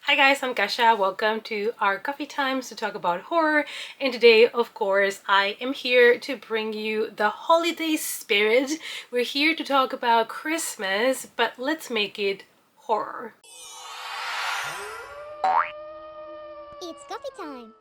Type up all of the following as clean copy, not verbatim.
Hi guys, I'm Kasha. Welcome to our coffee times to talk about horror. And today, of course, I am here to bring you the holiday spirit. We're here to talk about Christmas, but let's make it horror. It's coffee time.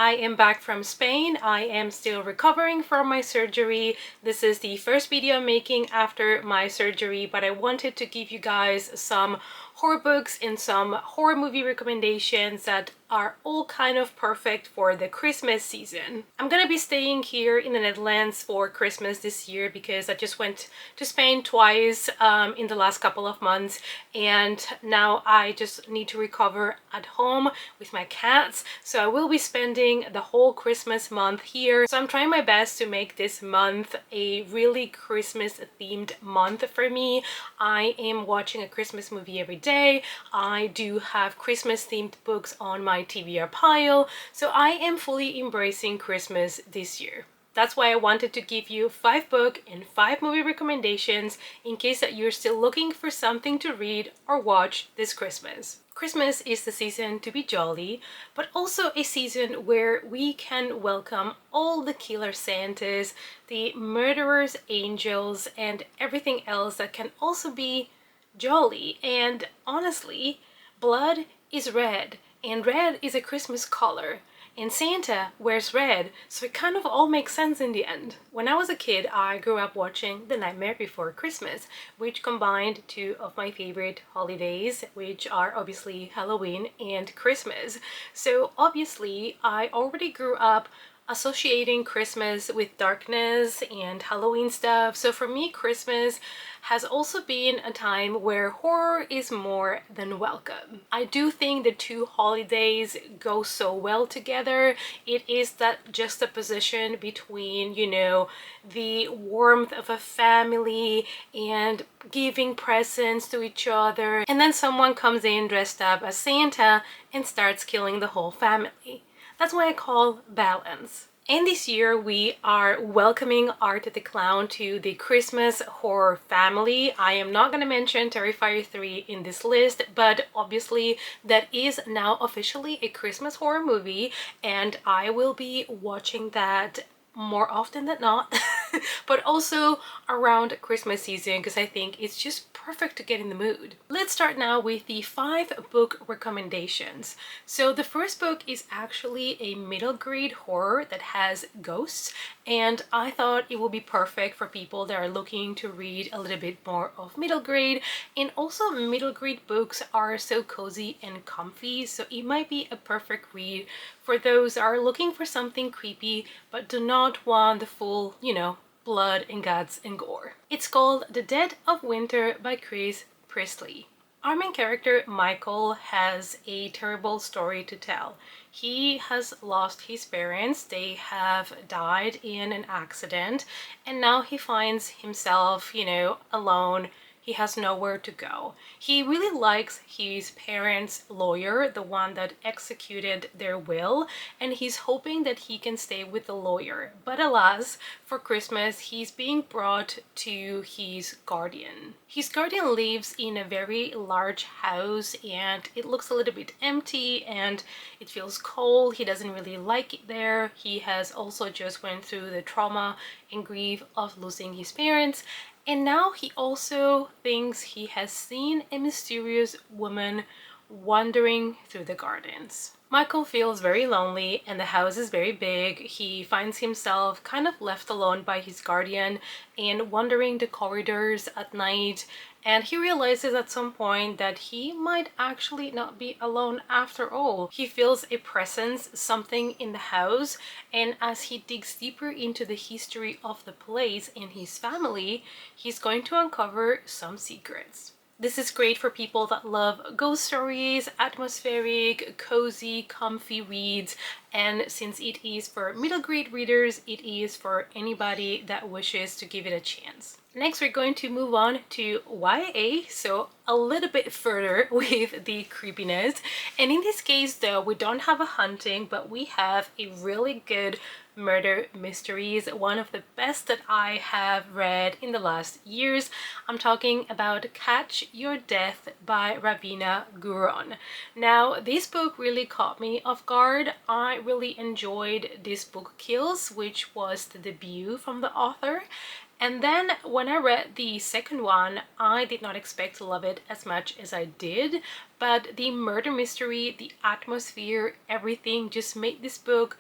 I am back from Spain. I am still recovering from my surgery. This is the first video I'm making after my surgery, but I wanted to give you guys some horror books and some horror movie recommendations that are all kind of perfect for the Christmas season. I'm gonna be staying here in the Netherlands for Christmas this year because I just went to Spain twice in the last couple of months, and now I just need to recover at home with my cats. So I will be spending the whole Christmas month here. So I'm trying my best to make this month a really Christmas themed month for me. I am watching a Christmas movie every day. I do have Christmas themed books on my TBR pile. So I am fully embracing Christmas this year. That's why I wanted to give you 5 book and 5 movie recommendations in case that you're still looking for something to read or watch this Christmas. Christmas is the season to be jolly, but also a season where we can welcome all the killer Santas, the murderers, angels, and everything else that can also be jolly. And honestly, blood is red, and red is a Christmas color. And Santa wears red, so it kind of all makes sense in the end. When I was a kid, I grew up watching The Nightmare Before Christmas, which combined 2 of my favorite holidays, which are obviously Halloween and Christmas. So obviously, I already grew up associating Christmas with darkness and Halloween stuff. So for me, Christmas has also been a time where horror is more than welcome. I do think the 2 holidays go so well together. It is that juxtaposition between, the warmth of a family and giving presents to each other, and then someone comes in dressed up as Santa and starts killing the whole family. That's what I call balance. And this year we are welcoming Art the Clown to the Christmas horror family. I am not going to mention Terrifier 3 in this list, but obviously that is now officially a Christmas horror movie, and I will be watching that more often than not, but also around Christmas season because I think it's just perfect to get in the mood. Let's start now with the 5 book recommendations. So the first book is actually a middle grade horror that has ghosts, and I thought it would be perfect for people that are looking to read a little bit more of middle grade. And also middle grade books are so cozy and comfy, so it might be a perfect read for those that are looking for something creepy but do not want the full, blood and guts and gore. It's called The Dead of Winter by Chris Priestley. Our main character, Michael, has a terrible story to tell. He has lost his parents. They have died in an accident, and now he finds himself, alone. He has nowhere to go. He really likes his parents' lawyer, the one that executed their will, and he's hoping that he can stay with the lawyer. But alas, for Christmas, he's being brought to his guardian. His guardian lives in a very large house, and it looks a little bit empty and it feels cold. He doesn't really like it there. He has also just went through the trauma and grief of losing his parents. And now he also thinks he has seen a mysterious woman wandering through the gardens. Michael feels very lonely and the house is very big. He finds himself kind of left alone by his guardian and wandering the corridors at night, and he realizes at some point that he might actually not be alone after all. He feels a presence, something in the house, and as he digs deeper into the history of the place and his family, he's going to uncover some secrets. This is great for people that love ghost stories, atmospheric, cozy, comfy reads, And since it is for middle grade readers, it is for anybody that wishes to give it a chance. Next, we're going to move on to YA, so a little bit further with the creepiness. And in this case, though, we don't have a hunting, but we have a really good murder mysteries, one of the best that I have read in the last years. I'm talking about Catch Your Death by Ravina Guron. Now, this book really caught me off guard. I really enjoyed this book Kills, which was the debut from the author. And then when I read the second one, I did not expect to love it as much as I did, but the murder mystery, the atmosphere, everything just made this book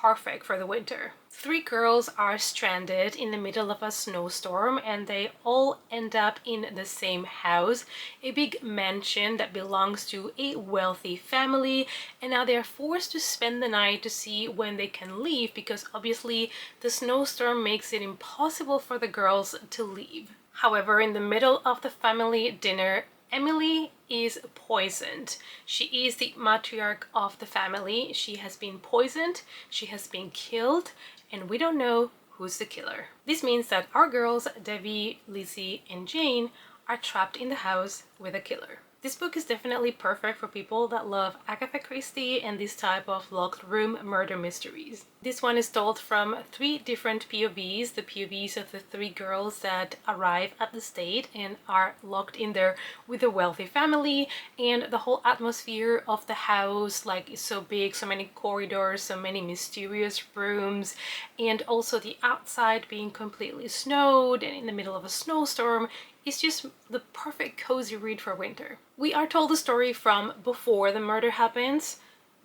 perfect for the winter. Three girls are stranded in the middle of a snowstorm and they all end up in the same house, a big mansion that belongs to a wealthy family, and now they're forced to spend the night to see when they can leave because obviously the snowstorm makes it impossible for the girls to leave. However, in the middle of the family dinner, Emily is poisoned. She is the matriarch of the family. She has been poisoned, she has been killed, and we don't know who's the killer. This means that our girls, Debbie, Lizzie, and Jane, are trapped in the house with a killer. This book is definitely perfect for people that love Agatha Christie and this type of locked room murder mysteries. This one is told from three different POVs, the POVs of the three girls that arrive at the state and are locked in there with a wealthy family, and the whole atmosphere of the house, like, is so big, so many corridors, so many mysterious rooms, and also the outside being completely snowed and in the middle of a snowstorm. It's just the perfect cozy read for winter. We are told the story from before the murder happens,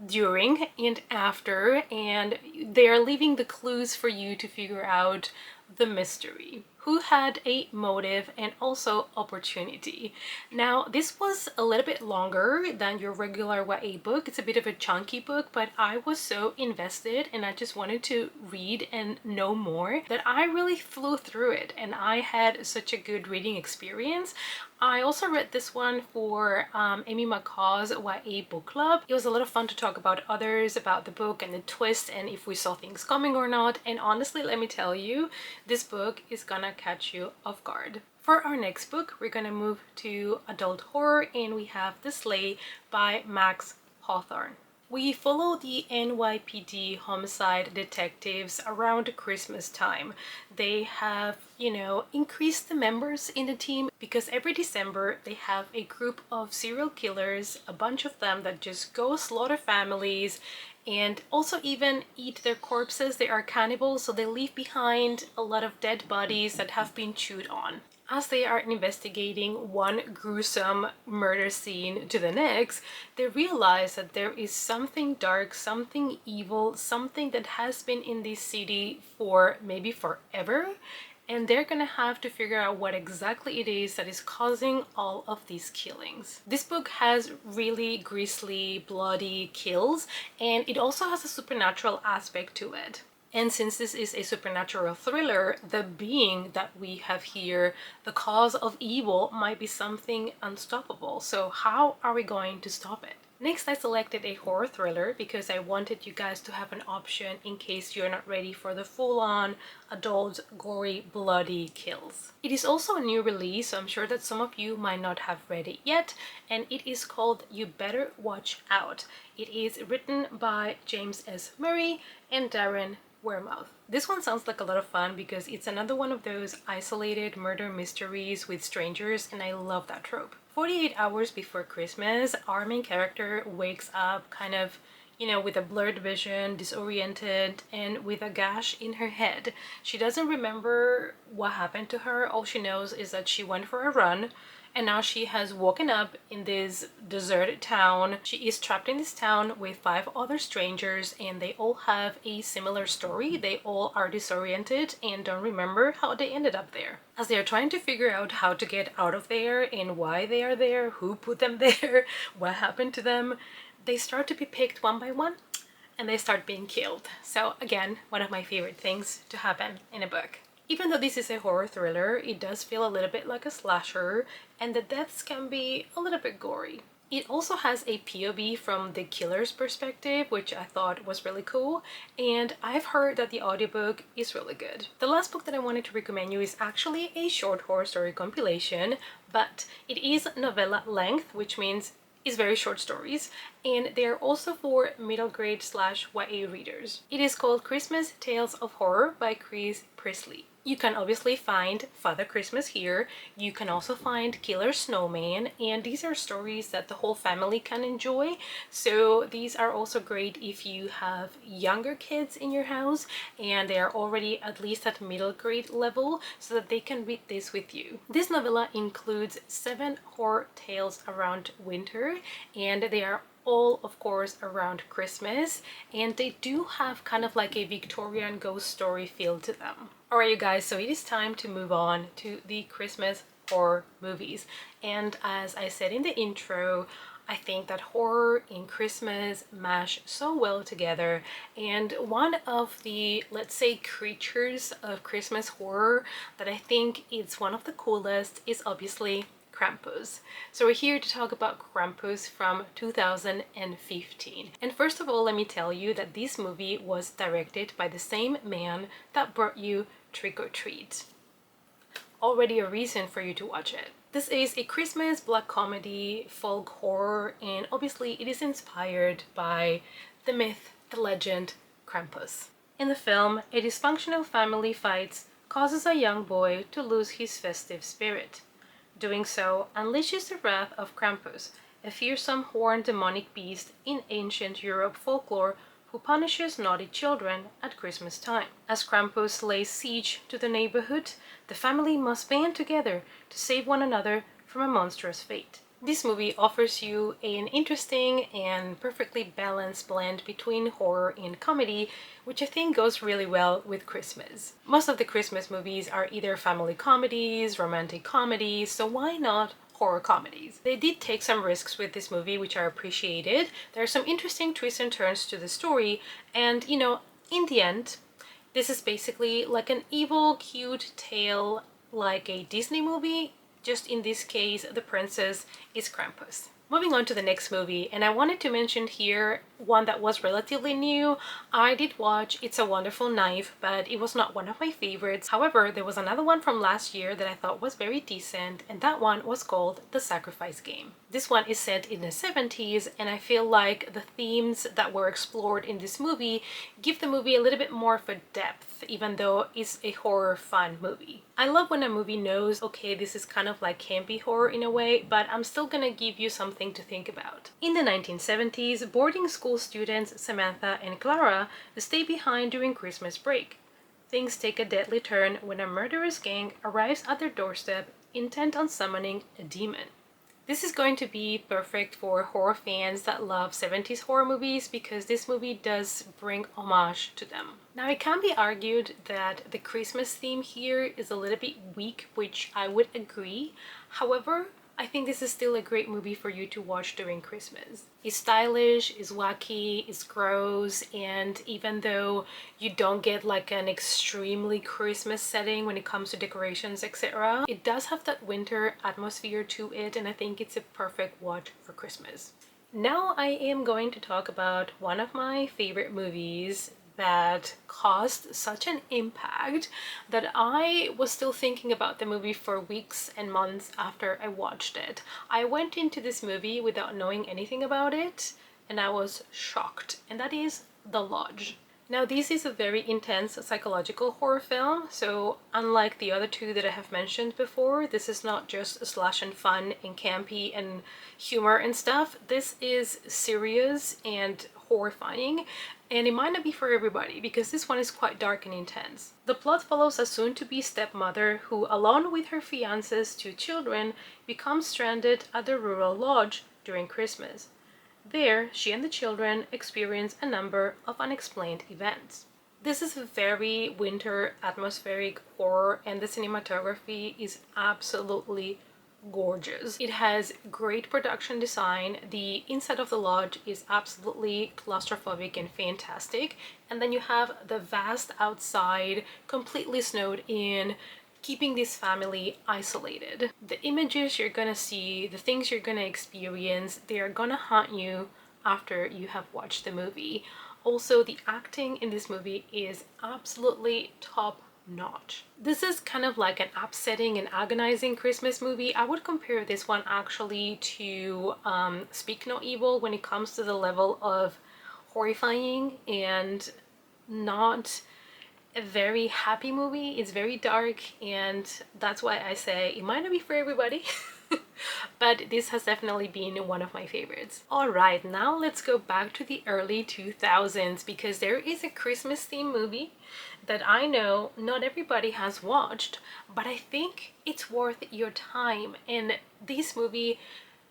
during, and after, and they are leaving the clues for you to figure out the mystery. Who had a motive and also opportunity. Now, this was a little bit longer than your regular YA book. It's a bit of a chunky book, but I was so invested and I just wanted to read and know more that I really flew through it and I had such a good reading experience. I also read this one for Amy McCaw's YA book club. It was a lot of fun to talk about others, about the book and the twist and if we saw things coming or not. And honestly, let me tell you, this book is gonna catch you off guard. For our next book, we're gonna move to adult horror and we have The Sleigh by Max Hawthorne. We follow the NYPD homicide detectives around Christmas time. They have, increased the members in the team because every December they have a group of serial killers, a bunch of them that just go slaughter families and also even eat their corpses. They are cannibals, so they leave behind a lot of dead bodies that have been chewed on. As they are investigating one gruesome murder scene to the next, they realize that there is something dark, something evil, something that has been in this city for maybe forever, and they're gonna have to figure out what exactly it is that is causing all of these killings. This book has really grisly, bloody kills, and it also has a supernatural aspect to it. And since this is a supernatural thriller, the being that we have here, the cause of evil, might be something unstoppable. So how are we going to stop it? Next, I selected a horror thriller because I wanted you guys to have an option in case you're not ready for the full-on adult, gory, bloody kills. It is also a new release, so I'm sure that some of you might not have read it yet, and it is called You Better Watch Out. It is written by James S. Murray and Darren Weremouth. This one sounds like a lot of fun because it's another one of those isolated murder mysteries with strangers, and I love that trope. 48 hours before Christmas, our main character wakes up kind of, with a blurred vision, disoriented, and with a gash in her head. She doesn't remember what happened to her. All she knows is that she went for a run, and now she has woken up in this deserted town. She is trapped in this town with 5 other strangers, and they all have a similar story. They all are disoriented and don't remember how they ended up there. As they are trying to figure out how to get out of there and why they are there, who put them there, what happened to them, they start to be picked one by one and they start being killed. So again, one of my favorite things to happen in a book. Even though this is a horror thriller, it does feel a little bit like a slasher, and the deaths can be a little bit gory. It also has a POV from the killer's perspective, which I thought was really cool, and I've heard that the audiobook is really good. The last book that I wanted to recommend you is actually a short horror story compilation, but it is novella length, which means it's very short stories, and they are also for middle grade / YA readers. It is called Christmas Tales of Horror by Chris Priestley. You can obviously find Father Christmas here. You can also find Killer Snowman, and these are stories that the whole family can enjoy. So these are also great if you have younger kids in your house and they are already at least at middle grade level, so that they can read this with you. This novella includes 7 horror tales around winter, and they are all, of course, around Christmas, and they do have kind of like a Victorian ghost story feel to them. Alright, you guys, so it is time to move on to the Christmas horror movies. And as I said in the intro, I think that horror and Christmas mash so well together, and one of the, let's say, creatures of Christmas horror that I think is one of the coolest is obviously Krampus. So we're here to talk about Krampus from 2015. And first of all, let me tell you that this movie was directed by the same man that brought you Trick or Treat. Already a reason for you to watch it. This is a Christmas black comedy, folk horror, and obviously it is inspired by the myth, the legend, Krampus. In the film, a dysfunctional family fights causes a young boy to lose his festive spirit. Doing so unleashes the wrath of Krampus, a fearsome horned demonic beast in ancient Europe folklore who punishes naughty children at Christmas time. As Krampus lays siege to the neighborhood, the family must band together to save one another from a monstrous fate. This movie offers you an interesting and perfectly balanced blend between horror and comedy, which I think goes really well with Christmas. Most of the Christmas movies are either family comedies, romantic comedies, so why not horror comedies? They did take some risks with this movie, which I appreciated. There are some interesting twists and turns to the story, and you know, in the end, this is basically like an evil, cute tale like a Disney movie. Just in this case, the princess is Krampus. Moving on to the next movie, and I wanted to mention here one that was relatively new. I did watch It's a Wonderful Knife, but it was not one of my favorites. However, there was another one from last year that I thought was very decent, and that one was called The Sacrifice Game. This one is set in the 70s, and I feel like the themes that were explored in this movie give the movie a little bit more of a depth, even though it's a horror fun movie. I love when a movie knows, okay, this is kind of like campy horror in a way, but I'm still gonna give you something to think about. In the 1970s, boarding school students Samantha and Clara stay behind during Christmas break. Things take a deadly turn when a murderous gang arrives at their doorstep, intent on summoning a demon. This is going to be perfect for horror fans that love 70s horror movies, because this movie does bring homage to them. Now, it can be argued that the Christmas theme here is a little bit weak, which I would agree. However, I think this is still a great movie for you to watch during Christmas. It's stylish, it's wacky, it's gross, and even though you don't get like an extremely Christmas setting when it comes to decorations, etc., it does have that winter atmosphere to it, and I think it's a perfect watch for Christmas. Now I am going to talk about one of my favorite movies that caused such an impact that I was still thinking about the movie for weeks and months after I watched it. I went into this movie without knowing anything about it, and I was shocked, and that is The Lodge. Now, this is a very intense psychological horror film, so unlike the other two that I have mentioned before, this is not just slash and fun and campy and humor and stuff. This is serious and horrifying, and it might not be for everybody because this one is quite dark and intense. The plot follows a soon-to-be stepmother who, along with her fiance's 2 children, becomes stranded at the rural lodge during Christmas. There, she and the children experience a number of unexplained events. This is a very winter atmospheric horror, and the cinematography is absolutely gorgeous. It has great production design. The inside of the lodge is absolutely claustrophobic and fantastic, and then you have the vast outside, completely snowed in, keeping this family isolated. The images you're gonna see, the things you're gonna experience, they are gonna haunt you after you have watched the movie. Also, the acting in this movie is absolutely top notch. This is kind of like an upsetting and agonizing Christmas movie. I would compare this one actually to Speak No Evil when it comes to the level of horrifying and not a very happy movie. It's very dark, and that's why I say it might not be for everybody. But this has definitely been one of my favorites. Alright, now let's go back to the early 2000s because there is a Christmas themed movie that I know not everybody has watched, but I think it's worth your time. And this movie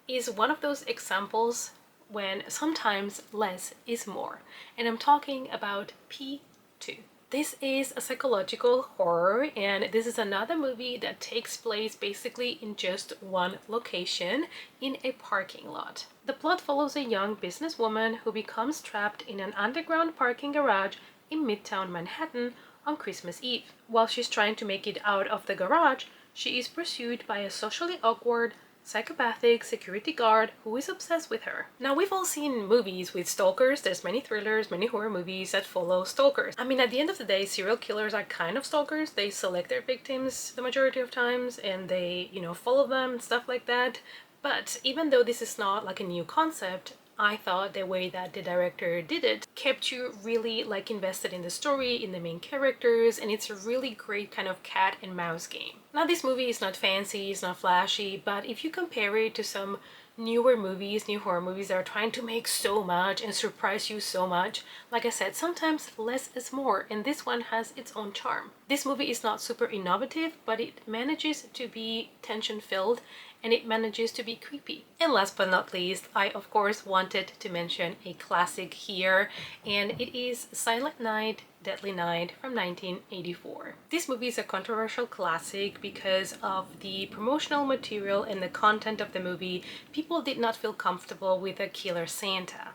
is one of those examples when sometimes less is more. And I'm talking about P2. This is a psychological horror, and this is another movie that takes place basically in just one location, in a parking lot. The plot follows a young businesswoman who becomes trapped in an underground parking garage in Midtown Manhattan on Christmas Eve. While she's trying to make it out of the garage, she is pursued by a socially awkward, psychopathic security guard who is obsessed with her. Now, we've all seen movies with stalkers. There's many thrillers, many horror movies that follow stalkers. I mean, at the end of the day, serial killers are kind of stalkers. They select their victims the majority of times and they, follow them and stuff like that. But even though this is not like a new concept, I thought the way that the director did it kept you really like invested in the story, in the main characters, and it's a really great kind of cat and mouse game. Now, this movie is not fancy, it's not flashy, but if you compare it to some newer movies, new horror movies that are trying to make so much and surprise you so much, like I said, sometimes less is more, and this one has its own charm. This movie is not super innovative, but it manages to be tension filled and it manages to be creepy. And last but not least, I of course wanted to mention a classic here, and it is Silent Night, Deadly Night from 1984. This movie is a controversial classic because of the promotional material and the content of the movie. People did not feel comfortable with a killer Santa.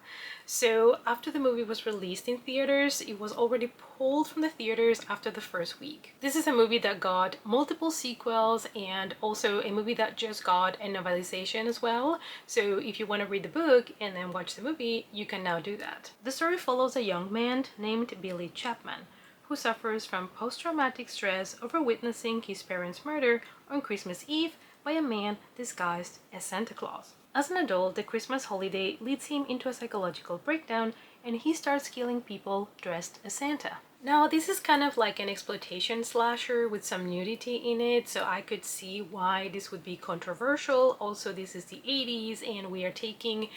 So after the movie was released in theaters, it was already pulled from the theaters after the first week. This is a movie that got multiple sequels and also a movie that just got a novelization as well. So if you want to read the book and then watch the movie, you can now do that. The story follows a young man named Billy Chapman who suffers from post-traumatic stress over witnessing his parents' murder on Christmas Eve by a man disguised as Santa Claus. As an adult, the Christmas holiday leads him into a psychological breakdown and he starts killing people dressed as Santa. Now, this is kind of like an exploitation slasher with some nudity in it, so I could see why this would be controversial. Also, this is the 80s and we are taking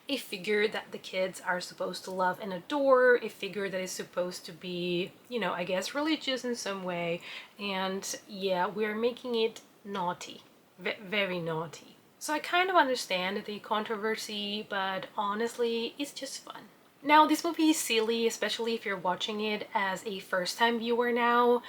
a figure that the kids are supposed to love and adore, a figure that is supposed to be, I guess religious in some way, and yeah, we're making it naughty, very naughty. So I kind of understand the controversy, but honestly, it's just fun. Now, this movie is silly, especially if you're watching it as a first-time viewer now.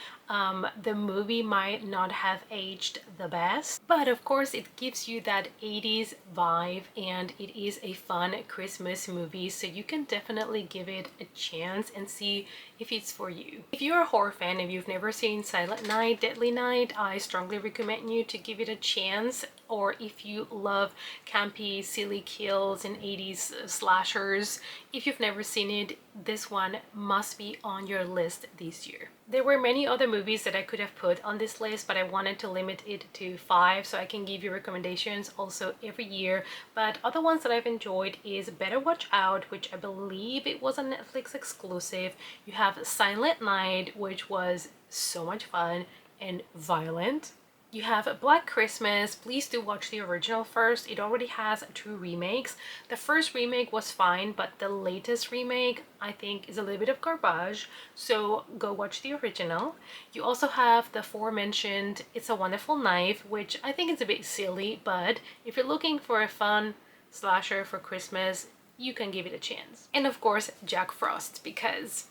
The movie might not have aged the best, but of course it gives you that 80s vibe and it is a fun Christmas movie, so you can definitely give it a chance and see if it's for you. If you're a horror fan, if you've never seen Silent Night, Deadly Night, I strongly recommend you to give it a chance. Or if you love campy, silly kills and 80s slashers, if you've never seen it, this one must be on your list this year. There were many other movies that I could have put on this list, but I wanted to limit it to 5 so I can give you recommendations also every year. But other ones that I've enjoyed is Better Watch Out, which I believe it was a Netflix exclusive. You have Silent Night, which was so much fun and violent. You have Black Christmas. Please do watch the original first. It already has 2 remakes. The first remake was fine, but the latest remake I think is a little bit of garbage, so go watch the original. You also have the aforementioned It's a Wonderful Knife, which I think is a bit silly, but if you're looking for a fun slasher for Christmas, you can give it a chance. And of course, Jack Frost, because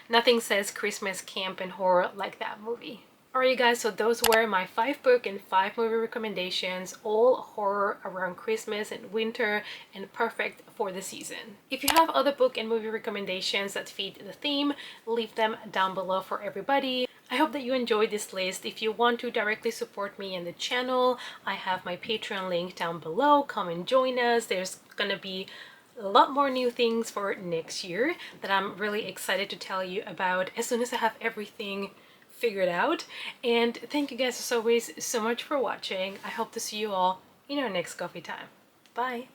nothing says Christmas camp and horror like that movie. Alright, you guys, so those were my 5 book and 5 movie recommendations, all horror around Christmas and winter and perfect for the season. If you have other book and movie recommendations that fit the theme, leave them down below for everybody. I I hope that you enjoyed this list. If you want to directly support me and the channel, I have my Patreon link down below. Come and join us. There's gonna be a lot more new things for next year that I'm really excited to tell you about as soon as I have everything figured out. And thank you guys as always so much for watching. I hope to see you all in our next coffee time. Bye!